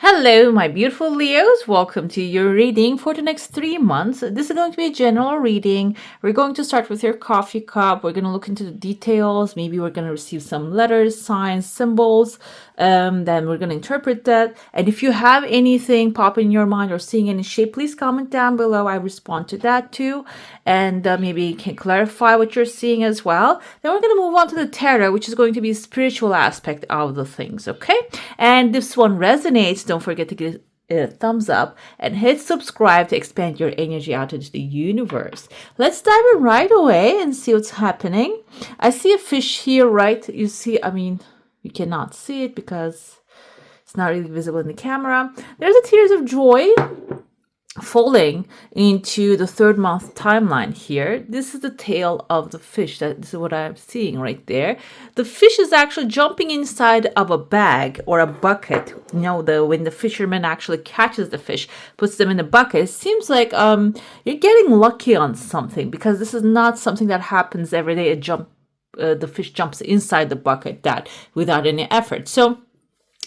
Hello, my beautiful Leos. Welcome to your reading for the next 3 months. This is going to be a general reading. We're going to start with your coffee cup. We're going to look into the details. Maybe we're going to receive some letters, signs, symbols. Then we're going to interpret that. And if you have anything pop in your mind or seeing any shape, please comment down below. I respond to that too. And maybe you can clarify what you're seeing as well. Then we're going to move on to the tarot, which is going to be a spiritual aspect of the things, okay? And if this one resonates, don't forget to give it a thumbs up and hit subscribe to expand your energy out into the universe. Let's dive in right away and see what's happening. I see a fish here, right? You see, you cannot see it because it's not really visible in the camera. There's a tears of joy falling into the 3rd month timeline here. This is the tail of the fish. This is what I'm seeing right there. The fish is actually jumping inside of a bag or a bucket. You know, when the fisherman actually catches the fish, puts them in a bucket. It seems like you're getting lucky on something, because this is not something that happens every day. The fish jumps inside the bucket that without any effort. So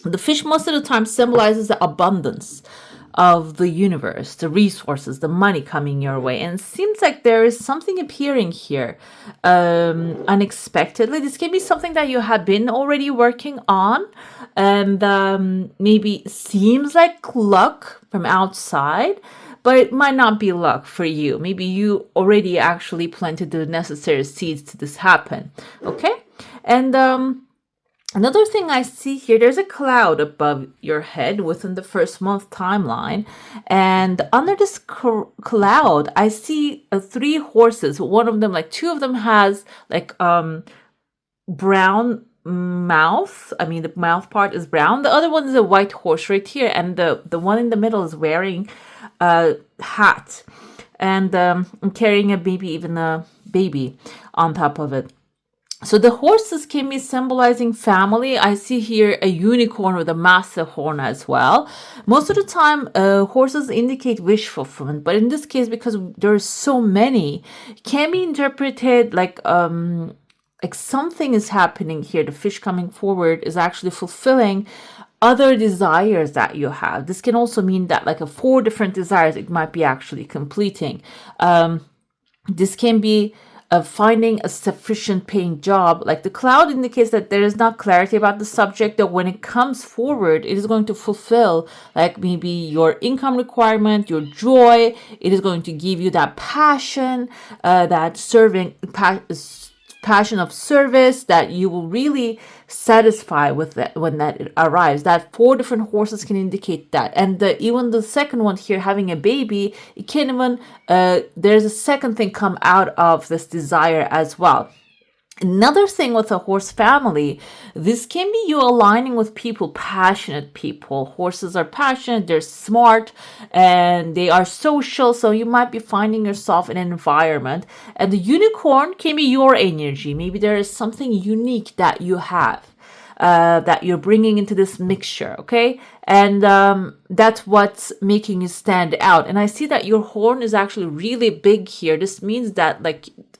the fish most of the time symbolizes the abundance of the universe, the resources, the money coming your way. And it seems like there is something appearing here unexpectedly. This can be something that you have been already working on, and maybe seems like luck from outside, but it might not be luck for you. Maybe you already actually planted the necessary seeds to this happen. Okay? And another thing I see here, there's a cloud above your head within the 1st month timeline. And under this cloud, I see 3 horses. One of them, like 2 of them has like brown mouth. The mouth part is brown. The other one is a white horse right here. And the one in the middle is wearing a hat. And carrying a baby on top of it. So the horses can be symbolizing family. I see here a unicorn with a massive horn as well. Most of the time, horses indicate wish fulfillment, but in this case, because there's so many, it can be interpreted like something is happening here. The fish coming forward is actually fulfilling other desires that you have. This can also mean that like 4 different desires it might be actually completing. This can be finding a sufficient paying job. Like the cloud indicates that there is not clarity about the subject, that when it comes forward, it is going to fulfill like maybe your income requirement, your joy. It is going to give you that passion, that passion of service that you will really satisfy with that when that arrives. That 4 different horses can indicate that. And even the second one here, having a baby, it can even there's a second thing come out of this desire as well. Another thing with a horse family, this can be you aligning with people, passionate people. Horses are passionate, they're smart, and they are social. So you might be finding yourself in an environment. And the unicorn can be your energy. Maybe there is something unique that you have. That you're bringing into this mixture, okay? And that's what's making you stand out. And I see that your horn is actually really big here. This means that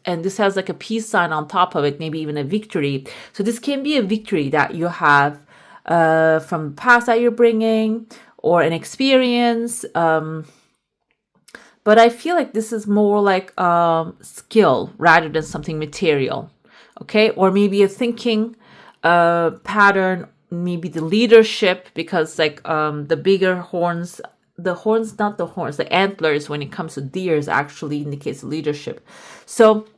and this has like a peace sign on top of it, maybe even a victory. So this can be a victory that you have from the past that you're bringing, or an experience. But I feel like this is more like skill rather than something material, okay? Or maybe a thinking pattern, maybe the leadership, because the bigger horns, the antlers when it comes to deers actually indicates leadership. So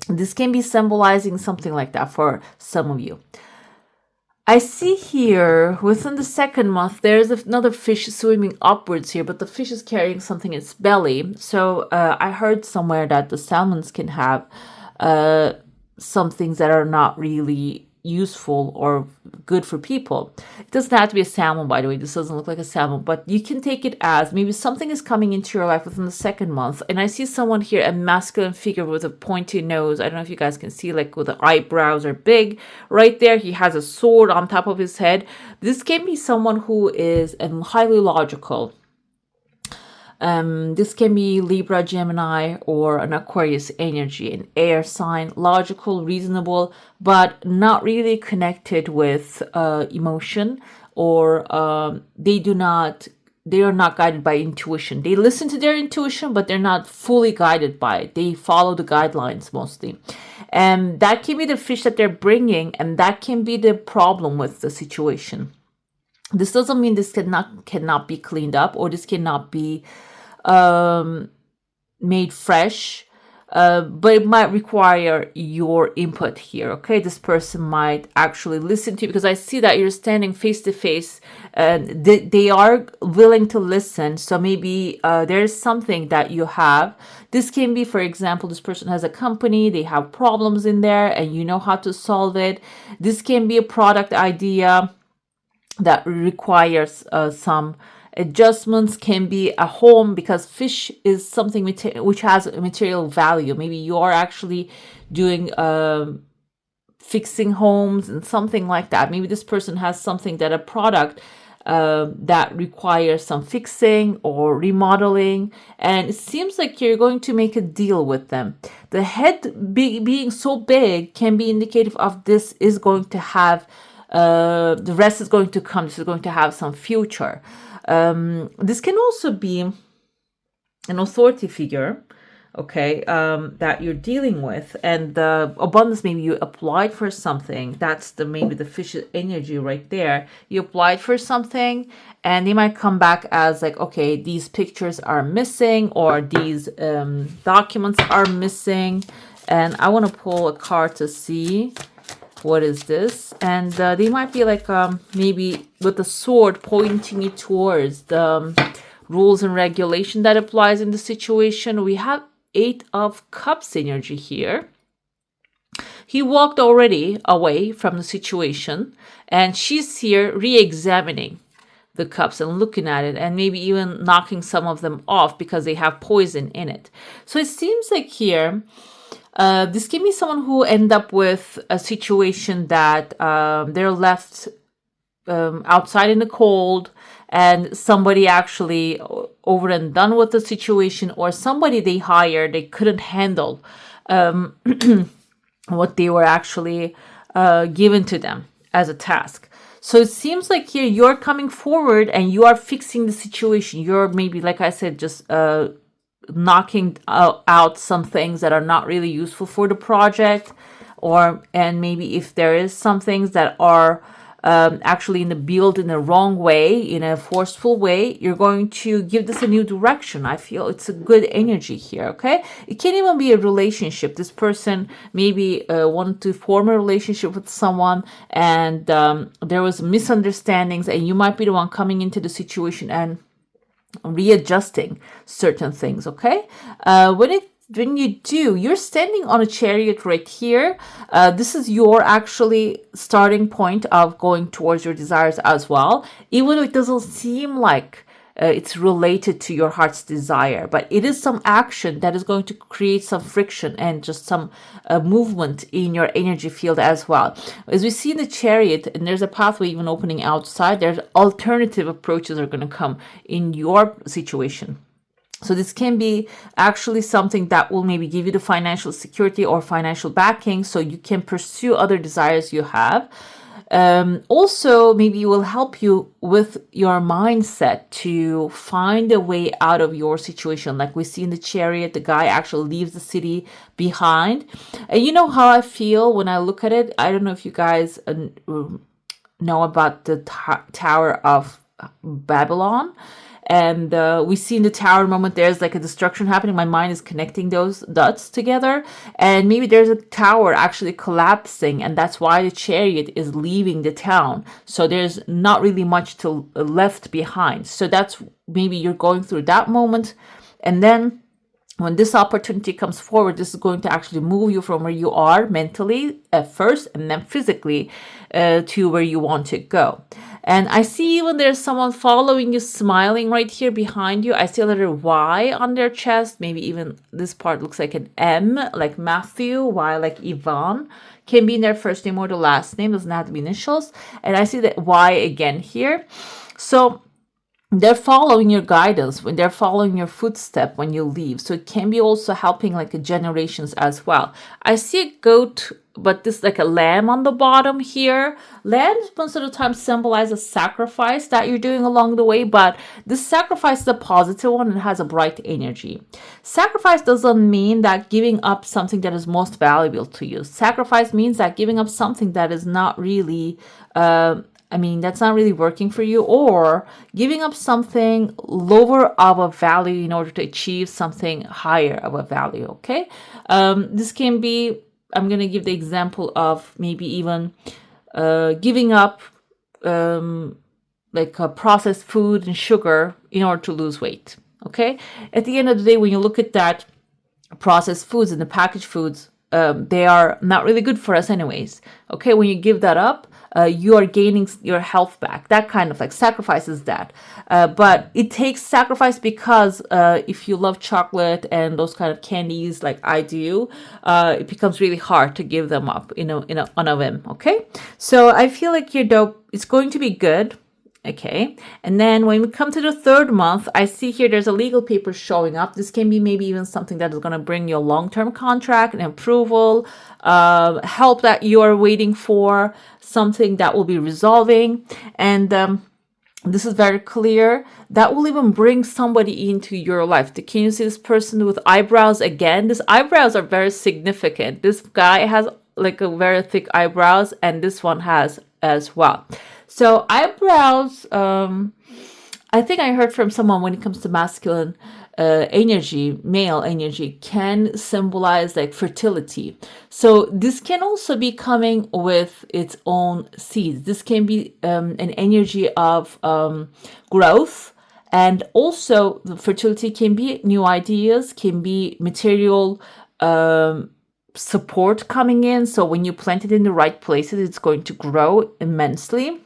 this can be symbolizing something like that for some of you. I see here within the 2nd month, there's another fish swimming upwards here, but the fish is carrying something in its belly. So I heard somewhere that the salmons can have some things that are not really useful or good for people. It doesn't have to be a salmon, by the way. This doesn't look like a salmon, but you can take it as maybe something is coming into your life within the 2nd month. And I see someone here, a masculine figure with a pointy nose. I don't know if you guys can see, like with the eyebrows are big. Right there, he has a sword on top of his head. This can be someone who is highly logical. This can be Libra, Gemini, or an Aquarius energy, an air sign, logical, reasonable, but not really connected with emotion, or they are not guided by intuition. They listen to their intuition, but they're not fully guided by it. They follow the guidelines mostly. And that can be the fish that they're bringing, and that can be the problem with the situation. This doesn't mean this cannot be cleaned up, or this cannot be made fresh, but it might require your input here. Okay, this person might actually listen to you, because I see that you're standing face to face, and they are willing to listen. So maybe there's something that you have. This can be, for example, this person has a company, they have problems in there, and you know how to solve it. This can be a product idea that requires some adjustments, can be a home, because fish is something which has a material value. Maybe you are actually doing fixing homes and something like that. Maybe this person has something, that a product that requires some fixing or remodeling, and it seems like you're going to make a deal with them. The head being so big can be indicative of this is going to have the rest is going to come. This is going to have some future. This can also be an authority figure, okay, that you're dealing with, and the abundance, maybe you applied for something. That's maybe the fish energy right there. You applied for something, and they might come back as like, okay, these pictures are missing, or these documents are missing, and I want to pull a card to see what is this. And they might be like maybe with the sword pointing it towards the rules and regulation that applies in the situation. We have 8 of Cups energy here. He walked already away from the situation, and she's here re-examining the cups and looking at it, and maybe even knocking some of them off because they have poison in it. So it seems like here this can be someone who end up with a situation that they're left outside in the cold, and somebody actually over and done with the situation, or somebody they hired, they couldn't handle what they were actually given to them as a task. So it seems like here you're coming forward and you are fixing the situation. You're maybe, like I said, just knocking out some things that are not really useful for the project, and maybe if there is some things that are actually in the build in the wrong way, in a forceful way, you're going to give this a new direction. I feel it's a good energy here. Okay, it can even be a relationship. This person maybe wanted to form a relationship with someone, and there was misunderstandings, and you might be the one coming into the situation and readjusting certain things. Okay, when you do, you're standing on a chariot right here. This is your actually starting point of going towards your desires as well, even though it doesn't seem like it's related to your heart's desire, but it is some action that is going to create some friction and just some movement in your energy field as well. As we see in the chariot, and there's a pathway even opening outside, there's alternative approaches are going to come in your situation. So this can be actually something that will maybe give you the financial security or financial backing, so you can pursue other desires you have. Also, maybe it will help you with your mindset to find a way out of your situation. Like we see in the chariot, the guy actually leaves the city behind. And you know how I feel when I look at it? I don't know if you guys know about the Tower of Babylon. And we see in the tower moment there's like a destruction happening. My mind is connecting those dots together, and maybe there's a tower actually collapsing, and that's why the chariot is leaving the town. So there's not really much to left behind. So that's maybe you're going through that moment, and then when this opportunity comes forward, this is going to actually move you from where you are mentally at first, and then physically to where you want to go. And I see even there's someone following you, smiling right here behind you. I see a letter Y on their chest. Maybe even this part looks like an M, like Matthew, Y like Yvonne. Can be in their first name or the last name. Doesn't have to be initials. And I see that Y again here. So they're following your guidance, when they're following your footstep when you leave. So it can be also helping like generations as well. I see a goat, but this like a lamb on the bottom here. Lambs most of the time symbolize a sacrifice that you're doing along the way, but this sacrifice is a positive one and has a bright energy. Sacrifice doesn't mean that giving up something that is most valuable to you. Sacrifice means that giving up something that is not really that's not really working for you, or giving up something lower of a value in order to achieve something higher of a value. Okay. This can be, I'm going to give the example of maybe even giving up like processed food and sugar in order to lose weight. Okay. At the end of the day, when you look at that, processed foods and the packaged foods, they are not really good for us anyways. Okay, when you give that up, you are gaining your health back. That kind of like sacrifices that. But it takes sacrifice because if you love chocolate and those kind of candies like I do, it becomes really hard to give them up, on a whim. Okay, so I feel like your dope is going to be good. Okay, and then when we come to the third month, I see here there's a legal paper showing up. This can be maybe even something that is going to bring you a long-term contract and approval, help that you are waiting for, something that will be resolving. And this is very clear. That will even bring somebody into your life. Can you see this person with eyebrows again? These eyebrows are very significant. This guy has like a very thick eyebrows, and this one has as well. So eyebrows, I think I heard from someone when it comes to masculine energy, male energy, can symbolize like fertility. So this can also be coming with its own seeds. This can be an energy of growth. And also the fertility can be new ideas, can be material support coming in. So when you plant it in the right places, it's going to grow immensely.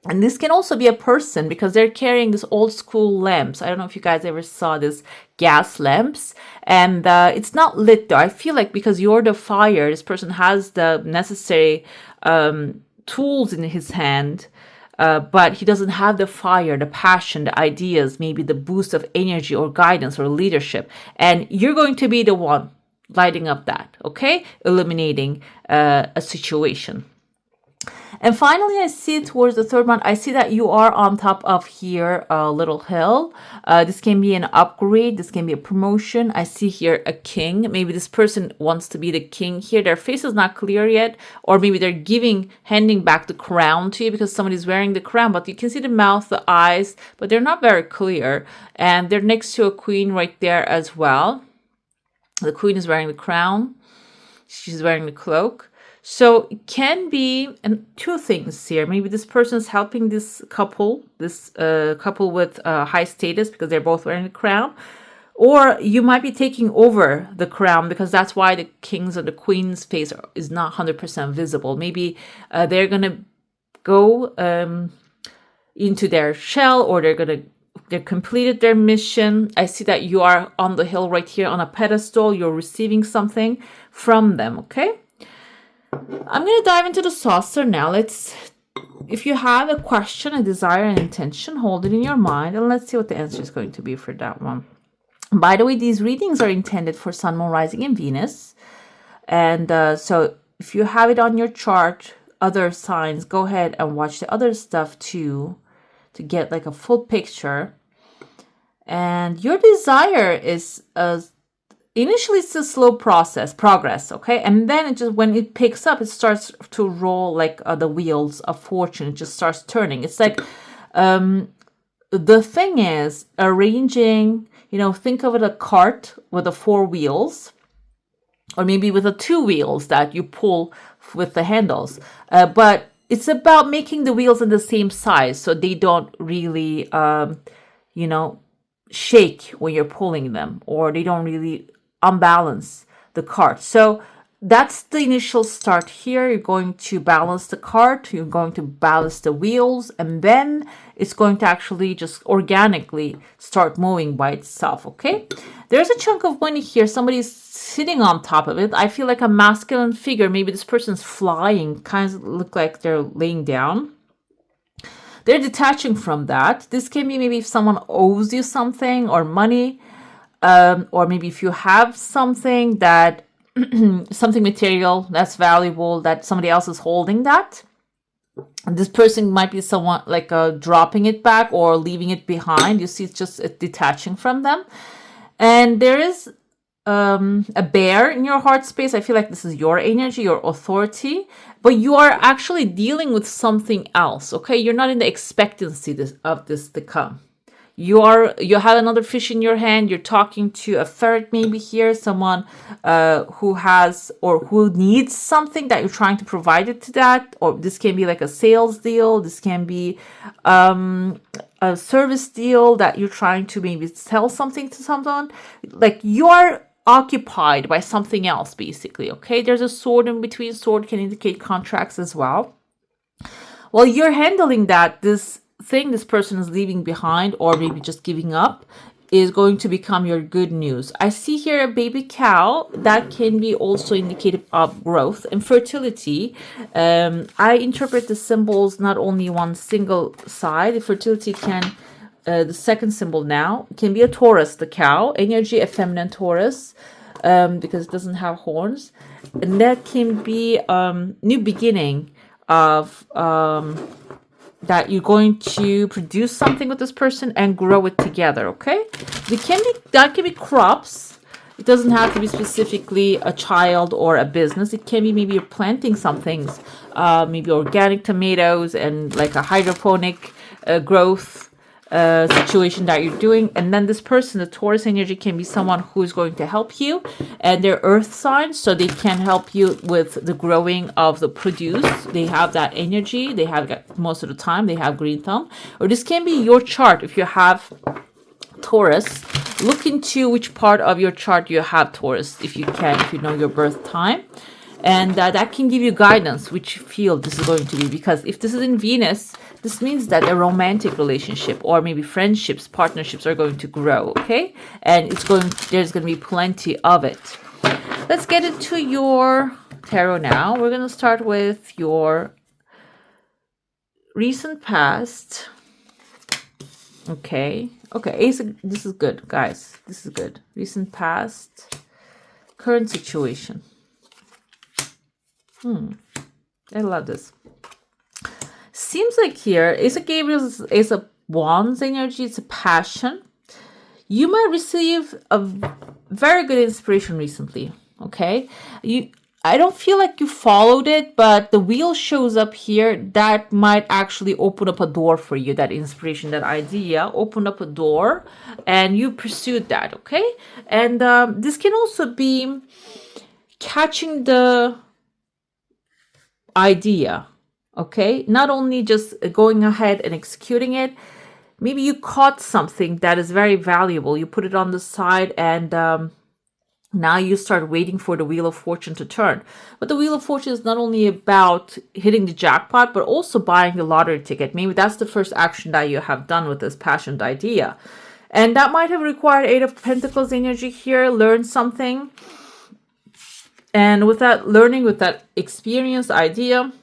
And this can also be a person because they're carrying this old school lamps. I don't know if you guys ever saw this gas lamps. And it's not lit though. I feel like because you're the fire, this person has the necessary tools in his hand. But he doesn't have the fire, the passion, the ideas, maybe the boost of energy or guidance or leadership. And you're going to be the one lighting up that, okay? Eliminating a situation. And finally, I see towards the third month, I see that you are on top of here a little hill. This can be an upgrade. This can be a promotion. I see here a king. Maybe this person wants to be the king here. Their face is not clear yet. Or maybe they're handing back the crown to you because somebody's wearing the crown. But you can see the mouth, the eyes, but they're not very clear. And they're next to a queen right there as well. The queen is wearing the crown. She's wearing the cloak. So it can be two things here. Maybe this person is helping this couple with high status because they're both wearing the crown. Or you might be taking over the crown because that's why the king's or the queen's face is not 100% visible. Maybe they're going to go into their shell, or they completed their mission. I see that you are on the hill right here on a pedestal. You're receiving something from them, okay? I'm going to dive into the saucer now. If you have a question, a desire, an intention, hold it in your mind, and let's see what the answer is going to be for that one. By the way, these readings are intended for Sun, Moon, Rising, and Venus. And so if you have it on your chart, other signs, go ahead and watch the other stuff too to get like a full picture. And your desire is initially it's a slow progress, okay? And then when it picks up, it starts to roll like the wheels of fortune. It just starts turning. It's like the thing is arranging, think of it a cart with the 4 wheels, or maybe with the 2 wheels that you pull with the handles. But it's about making the wheels in the same size so they don't really, shake when you're pulling them, or they don't really unbalance the cart. So that's the initial start here. You're going to balance the cart, you're going to balance the wheels, and then it's going to actually just organically start moving by itself, okay? There's a chunk of money here. Somebody's sitting on top of it. I feel like a masculine figure. Maybe this person's flying, kind of look like they're laying down. They're detaching from that. This can be maybe if someone owes you something or money, or maybe if you have something that something material that's valuable that somebody else is holding that. And this person might be someone like dropping it back or leaving it behind. You see, it's just detaching from them. And there is a bear in your heart space. I feel like this is your energy, your authority, but you are actually dealing with something else. Okay, you're not in the expectancy of this to come. You have another fish in your hand. You're talking to a ferret maybe here, someone who has or who needs something that you're trying to provide it to that. Or this can be like a sales deal. This can be a service deal that you're trying to maybe sell something to someone. Like you are occupied by something else, basically. Okay, there's a sword in between. Sword can indicate contracts as well. While you're handling that, this thing this person is leaving behind or maybe just giving up is going to become your good news. I see here a baby cow that can be also indicative of growth and fertility. I interpret the symbols not only one single side. Fertility can, the second symbol now, can be a Taurus, the cow, energy, a feminine Taurus, because it doesn't have horns. And that can be new beginning of that you're going to produce something with this person and grow it together. Okay, that can be crops. It doesn't have to be specifically a child or a business. It can be maybe you're planting some things, maybe organic tomatoes and like a hydroponic growth situation that you're doing. And then this person, the Taurus energy, can be someone who is going to help you, and they're earth signs, so they can help you with the growing of the produce. They have that energy. They have, most of the time they have green thumb. Or this can be your chart. If you have Taurus, look into which part of your chart you have Taurus, if you can, if you know your birth time. And that can give you guidance which field this is going to be. Because if this is in Venus, this means that a romantic relationship or maybe friendships, partnerships are going to grow, okay? And there's going to be plenty of it. Let's get into your tarot now. We're going to start with your recent past. Okay. This is good, guys. This is good. Recent past, current situation. I love this. Seems like here, Ace of Gabriel's Ace of Wands energy. It's a passion. You might receive a very good inspiration recently. Okay, I don't feel like you followed it, but the wheel shows up here. That might actually open up a door for you. That inspiration, that idea, opened up a door, and you pursued that. Okay, and this can also be catching the idea. Okay, not only just going ahead and executing it. Maybe you caught something that is very valuable. You put it on the side, and now you start waiting for the Wheel of Fortune to turn. But the Wheel of Fortune is not only about hitting the jackpot, but also buying the lottery ticket. Maybe that's the first action that you have done with this passionate idea. And that might have required Eight of Pentacles energy here. Learn something. And with that learning, with that experience idea,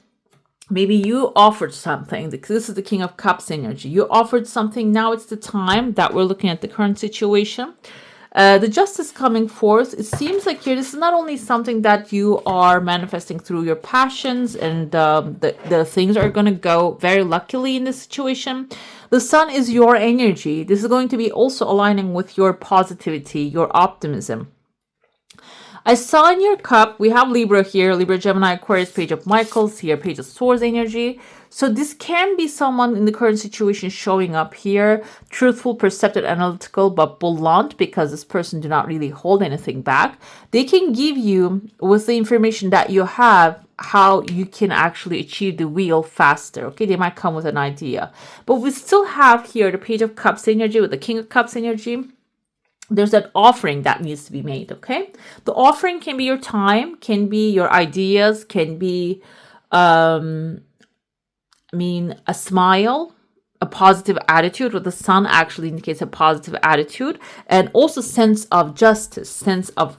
maybe you offered something. This is the King of Cups energy. You offered something. Now it's the time that we're looking at the current situation. The Justice coming forth. It seems like here, this is not only something that you are manifesting through your passions, and the things are going to go very luckily in this situation. The Sun is your energy. This is going to be also aligning with your positivity, your optimism. I saw in your cup, we have Libra here, Libra, Gemini, Aquarius, Page of Michaels here, Page of Swords energy. So this can be someone in the current situation showing up here, truthful, perceptive, analytical, but blunt, because this person do not really hold anything back. They can give you, with the information that you have, how you can actually achieve the wheel faster. Okay, they might come with an idea. But we still have here the Page of Cups energy with the King of Cups energy. There's an offering that needs to be made, okay? The offering can be your time, can be your ideas, can be, a smile, a positive attitude. With the Sun actually indicates a positive attitude, and also sense of justice, sense of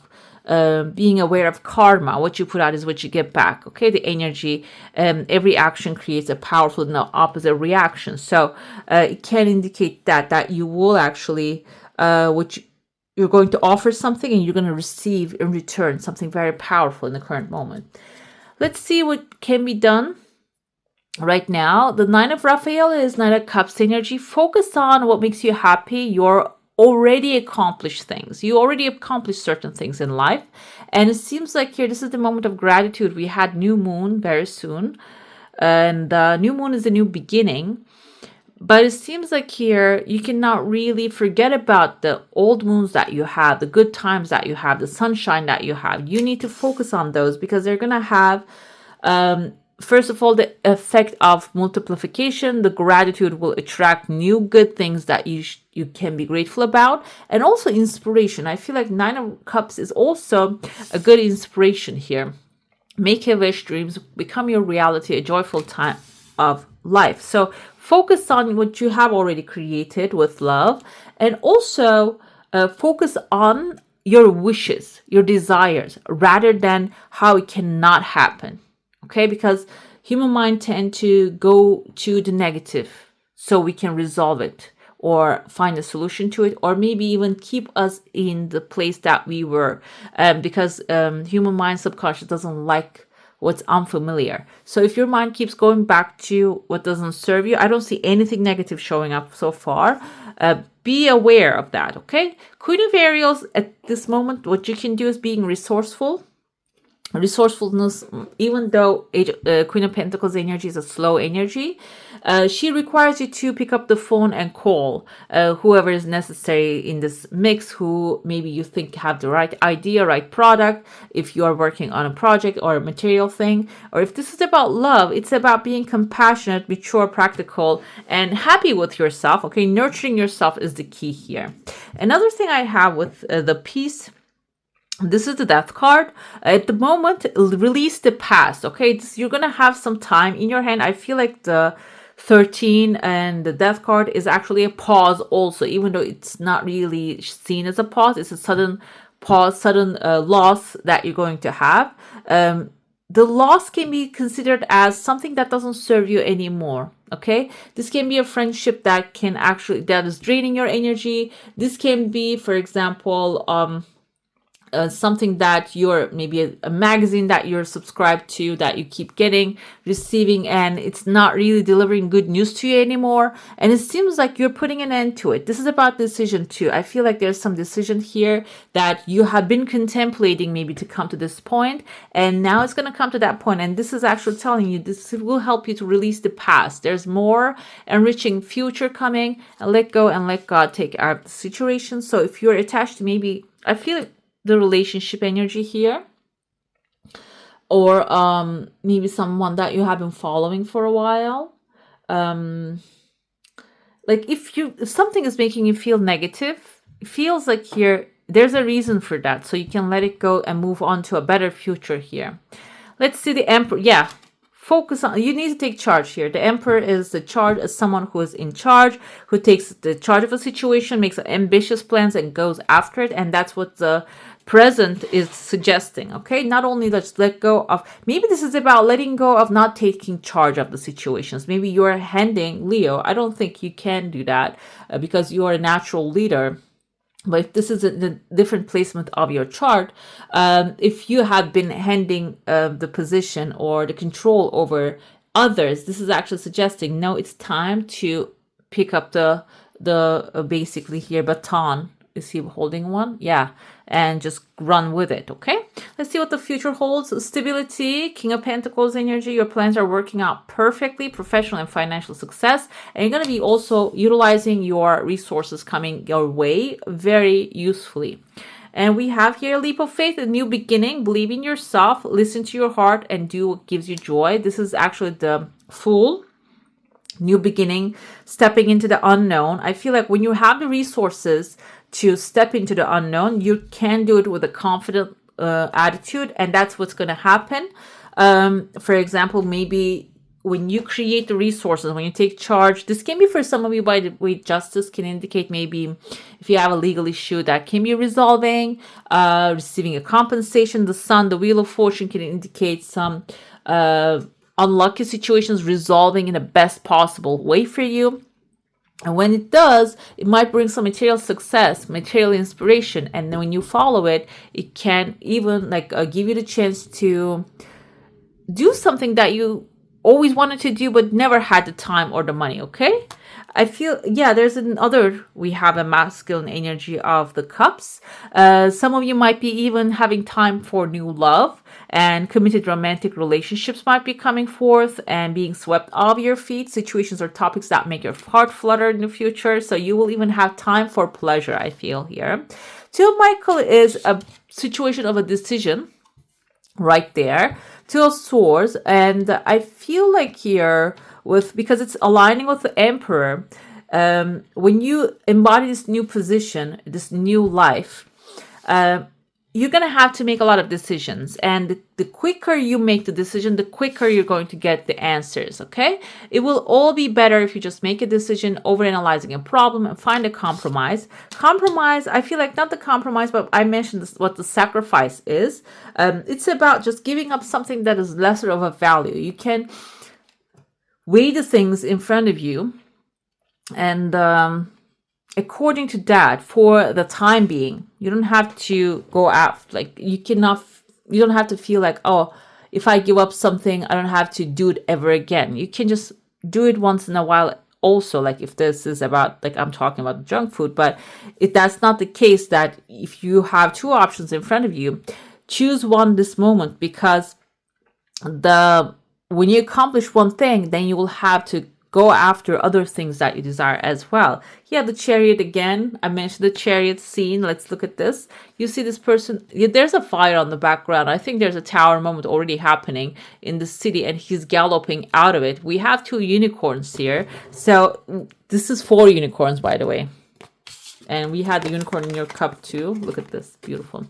being aware of karma. What you put out is what you get back. Okay, the energy, every action creates a powerful and opposite reaction. So it can indicate that you will actually, you're going to offer something and you're going to receive in return something very powerful in the current moment. Let's see what can be done right now. The Nine of Raphael is Nine of Cups energy. Focus on what makes you happy. You're already accomplished things. You already accomplished certain things in life. And it seems like here, this is the moment of gratitude. We had new moon very soon. And new moon is a new beginning. But it seems like here, you cannot really forget about the old moons that you have, the good times that you have, the sunshine that you have. You need to focus on those because they're going to have, first of all, the effect of multiplication. The gratitude will attract new good things that you can be grateful about, and also inspiration. I feel like Nine of Cups is also a good inspiration here. Make your wish dreams become your reality, a joyful time of life. So focus on what you have already created with love, and also focus on your wishes, your desires, rather than how it cannot happen. Okay, because human mind tend to go to the negative so we can resolve it or find a solution to it, or maybe even keep us in the place that we were, because human mind subconscious doesn't like what's unfamiliar. So if your mind keeps going back to what doesn't serve you, I don't see anything negative showing up so far. Be aware of that, okay? Queen of Aries, at this moment, what you can do is being resourceful. Resourcefulness, even though Queen of Pentacles energy is a slow energy, she requires you to pick up the phone and call whoever is necessary in this mix, who maybe you think have the right idea, right product, if you are working on a project or a material thing, or if this is about love, it's about being compassionate, mature, practical, and happy with yourself. Okay, nurturing yourself is the key here. Another thing I have with the Peace, this is the Death card. At the moment, release the past. Okay, you're gonna have some time in your hand. I feel like the 13 and the Death card is actually a pause also, even though it's not really seen as a pause. It's a sudden pause, sudden loss that you're going to have. The loss can be considered as something that doesn't serve you anymore. Okay, this can be a friendship that is draining your energy. This can be, for example, something that you're maybe a magazine that you're subscribed to, that you keep receiving, and it's not really delivering good news to you anymore. And it seems like you're putting an end to it. This is about decision too. I feel like there's some decision here that you have been contemplating maybe to come to this point, and now it's going to come to that point. And this is actually telling you this will help you to release the past. There's more enriching future coming, and let go and let God take care of the situation. So if you're attached to, maybe, I feel the relationship energy here, or maybe someone that you have been following for a while, like if something is making you feel negative, it feels like here there's a reason for that, so you can let it go and move on to a better future here. Let's see the Emperor. Yeah, focus on, you need to take charge here. The Emperor is the charge as someone who is in charge, who takes the charge of a situation, makes ambitious plans and goes after it. And that's what the present is suggesting. Okay, not only let's let go of, maybe this is about letting go of not taking charge of the situations. Maybe you're handing, Leo, I don't think you can do that because you are a natural leader. But if this is a different placement of your chart, if you have been handing the position or the control over others, this is actually suggesting, no, it's time to pick up the basically here baton. Is he holding one? Yeah. And just run with it. Okay. Let's see what the future holds. Stability, King of Pentacles energy. Your plans are working out perfectly. Professional and financial success. And you're going to be also utilizing your resources coming your way very usefully. And we have here a leap of faith, a new beginning. Believe in yourself. Listen to your heart and do what gives you joy. This is actually the Fool. New beginning, stepping into the unknown. I feel like when you have the resources to step into the unknown, you can do it with a confident attitude, and that's what's going to happen. For example, maybe when you create the resources, when you take charge, this can be for some of you, by the way, justice can indicate maybe if you have a legal issue that can be resolving, receiving a compensation. The sun, the wheel of fortune can indicate some unlucky situations resolving in the best possible way for you. And when it does, it might bring some material success, material inspiration. And then when you follow it, it can even like give you the chance to do something that you always wanted to do but never had the time or the money. Okay, I feel, yeah, there's another, we have a masculine energy of the cups. Some of you might be even having time for new love, and committed romantic relationships might be coming forth and being swept off your feet, situations or topics that make your heart flutter in the future. So you will even have time for pleasure, I feel here. Two of Michael is a situation of a decision right there. Two of Swords, and I feel like here, with because it's aligning with the Emperor, when you embody this new position, this new life, you're going to have to make a lot of decisions. And the quicker you make the decision, the quicker you're going to get the answers, okay? It will all be better if you just make a decision, overanalyzing a problem, and find a compromise. Compromise, I feel like not the compromise, but I mentioned this, what the sacrifice is. It's about just giving up something that is lesser of a value. You can weigh the things in front of you, and according to that, for the time being, you don't have to go out, like you don't have to feel like, oh, if I give up something, I don't have to do it ever again. You can just do it once in a while also, like if this is about, like I'm talking about junk food. But if that's not the case, that if you have two options in front of you, choose one this moment, because when you accomplish one thing, then you will have to go after other things that you desire as well. Yeah, the Chariot again. I mentioned the Chariot scene. Let's look at this. You see this person. Yeah, there's a fire on the background. I think there's a tower moment already happening in the city, and he's galloping out of it. We have two unicorns here. So this is 4 unicorns, by the way. And we had the unicorn in your cup too. Look at this. Beautiful.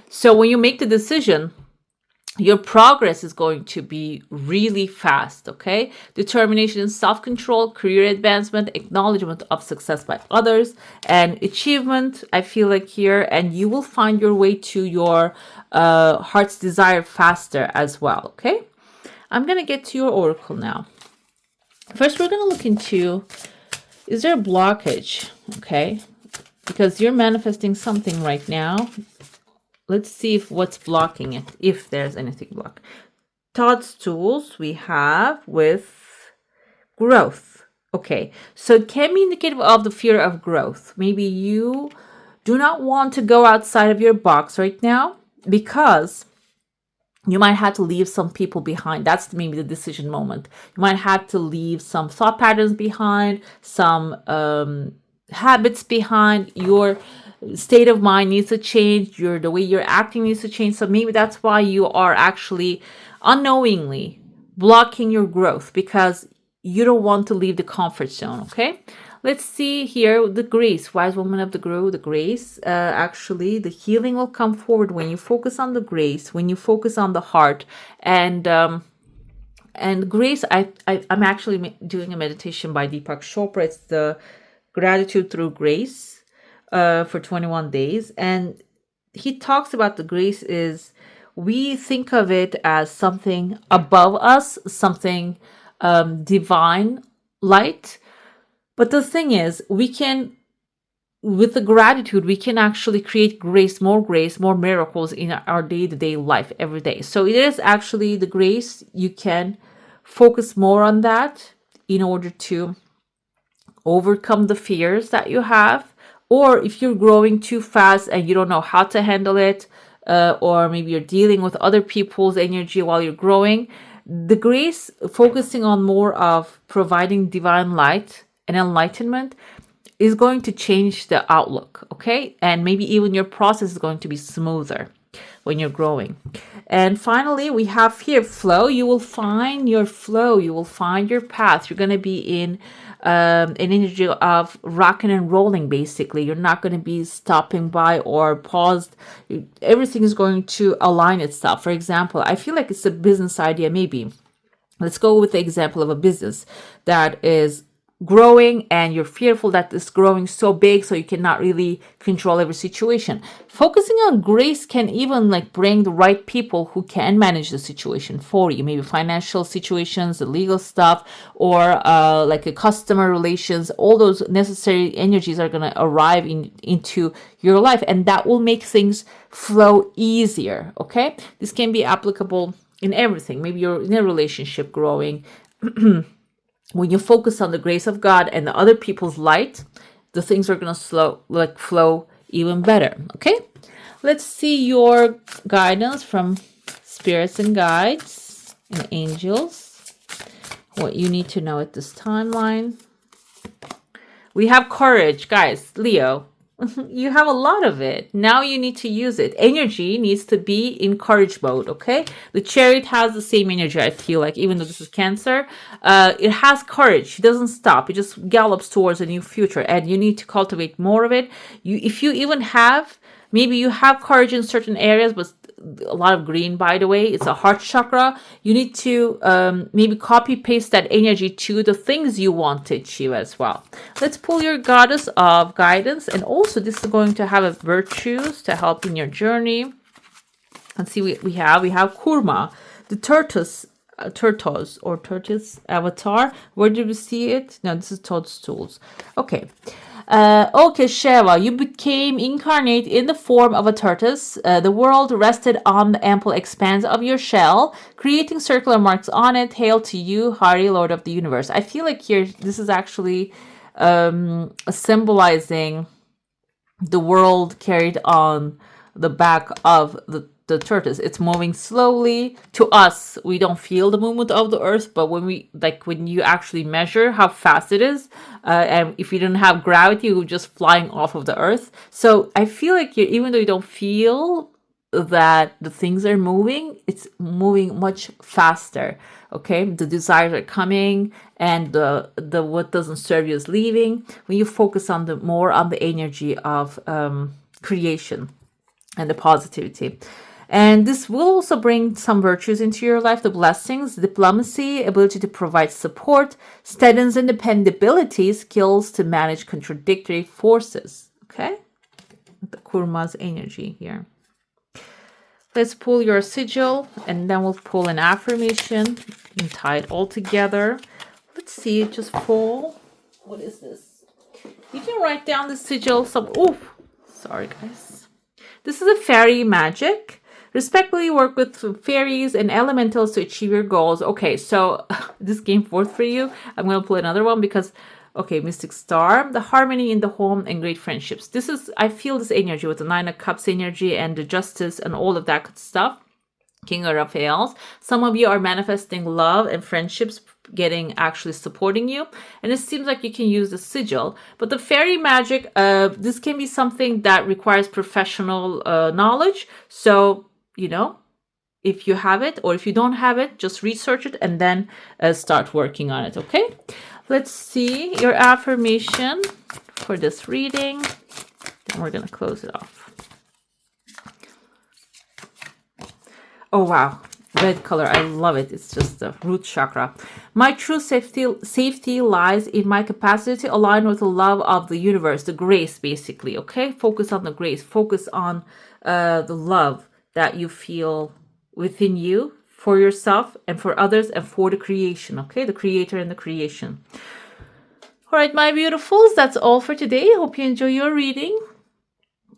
So when you make the decision, your progress is going to be really fast, okay? Determination and self-control, career advancement, acknowledgement of success by others, and achievement, I feel like here, and you will find your way to your heart's desire faster as well, okay? I'm going to get to your oracle now. First, we're going to look into, is there a blockage, okay? Because you're manifesting something right now. Let's see if what's blocking it, if there's anything blocked. Todd's tools we have with growth. Okay, so it can be indicative of the fear of growth. Maybe you do not want to go outside of your box right now because you might have to leave some people behind. That's maybe the decision moment. You might have to leave some thought patterns behind, some habits behind. Your state of mind needs to change. The way you're acting needs to change. So maybe that's why you are actually unknowingly blocking your growth, because you don't want to leave the comfort zone. Okay, let's see here the grace, wise woman of the grace. Actually, the healing will come forward when you focus on the grace, when you focus on the heart, and grace. I'm actually doing a meditation by Deepak Chopra. It's the gratitude through grace. For 21 days, and he talks about the grace is, we think of it as something above us, something divine light, but the thing is, we can, with the gratitude, we can actually create grace, more miracles in our day-to-day life every day. So it is actually the grace. You can focus more on that in order to overcome the fears that you have. Or if you're growing too fast and you don't know how to handle it, or maybe you're dealing with other people's energy while you're growing, the grace, focusing on more of providing divine light and enlightenment, is going to change the outlook, okay? And maybe even your process is going to be smoother when you're growing. And finally, we have here flow. You will find your flow. You will find your path. You're going to be in an energy of rocking and rolling, basically. You're not going to be stopping by or paused. Everything is going to align itself. For example, I feel like it's a business idea, maybe. Let's go with the example of a business that is growing and you're fearful that it's growing so big so you cannot really control every situation. Focusing on grace can even like bring the right people who can manage the situation for you, maybe financial situations, the legal stuff, or like a customer relations. All those necessary energies are going to arrive into your life, and that will make things flow easier. Okay, this can be applicable in everything. Maybe you're in a relationship growing. When you focus on the grace of God and the other people's light, the things are going to flow even better. Okay, let's see your guidance from spirits and guides and angels. What you need to know at this timeline. We have courage, guys. Leo, you have a lot of it. Now you need to use it. Energy needs to be in courage mode, okay? The Chariot has the same energy, I feel like, even though this is Cancer. It has courage. It doesn't stop. It just gallops towards a new future, and you need to cultivate more of it. If you even have, maybe you have courage in certain areas, but a lot of green, by the way, it's a heart chakra. You need to maybe copy paste that energy to the things you want to achieve as well. Let's pull your goddess of guidance, and also this is going to have a virtues to help in your journey. Let's see what we have Kurma, the tortoise avatar. Where did we see it? No, this is toadstools. Okay. Okay, Sheva, you became incarnate in the form of a tortoise. The world rested on the ample expanse of your shell, creating circular marks on it. Hail to you, Hari, Lord of the Universe. I feel like here, this is actually symbolizing the world carried on the back of the tortoise. It's moving slowly. To us, we don't feel the movement of the earth, but when you actually measure how fast it is, and if you don't have gravity, you're just flying off of the earth. So I feel like even though you don't feel that the things are moving, it's moving much faster. Okay, the desires are coming, and the what doesn't serve you is leaving. When you focus on more on the energy of creation and the positivity. And this will also bring some virtues into your life, the blessings, diplomacy, ability to provide support, steadiness and dependability, skills to manage contradictory forces. Okay? The Kurma's energy here. Let's pull your sigil, and then we'll pull an affirmation and tie it all together. Let's see, just pull. What is this? You can write down the sigil. Sorry, guys. This is a fairy magic. Respectfully work with fairies and elementals to achieve your goals. Okay, so this came forth for you. I'm going to pull another one because, okay, Mystic Star, the harmony in the home and great friendships. I feel this energy with the Nine of Cups energy and the Justice and all of that good stuff. King of Raphaels. Some of you are manifesting love and friendships actually supporting you, and it seems like you can use the sigil. But the fairy magic, this can be something that requires professional knowledge. So, if you have it, or if you don't have it, just research it and then start working on it. Okay, let's see your affirmation for this reading, and we're going to close it off. Oh wow, red color, I love it. It's just the root chakra. My true safety lies in my capacity to align with the love of the universe, the grace, basically. Okay, focus on the grace, focus on the love that you feel within you, for yourself and for others and for the creation. Okay, the creator and the creation. All right, my beautifuls, that's all for today. Hope you enjoy your reading.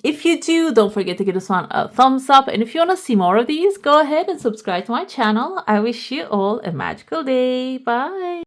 If you do, don't forget to give this one a thumbs up. And if you want to see more of these, go ahead and subscribe to my channel. I wish you all a magical day. Bye.